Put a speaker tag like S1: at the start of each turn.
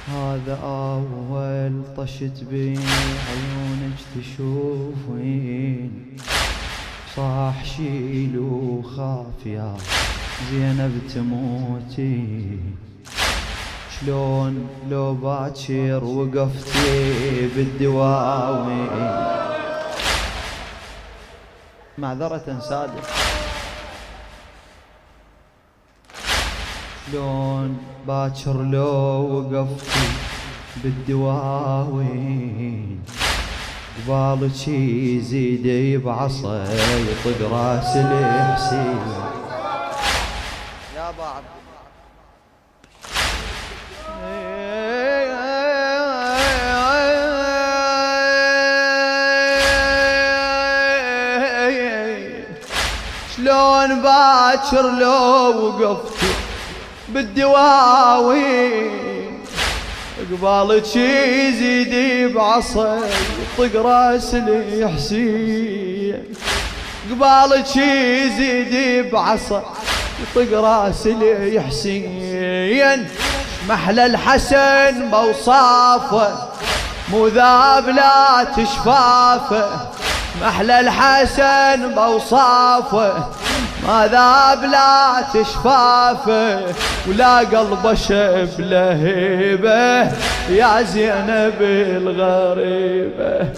S1: هذا أول طشت بين عيونك تشوفين، صاح شيل وخاف يا زينب تموتين. شلون لو باكر وقفتي بالدواوين، معذرة سادة، شلون باكر لو وقفتي بالدواوين، قبالك يزيد بعصا يطق راس الحسين. يا بعض شلون باكر لو وقفتي بالدواوين، قبالك يزيد بعصا يطق راس الحسين، قبالك يزيد بعصا يطق راس الحسين. محلى الحسن بوصافه مو ذاب لا تشفافه، محلى الحسن بوصافه ما ذاب لا تشفافه، ولا قلبه شب لهيبه يا زينب الغريبه.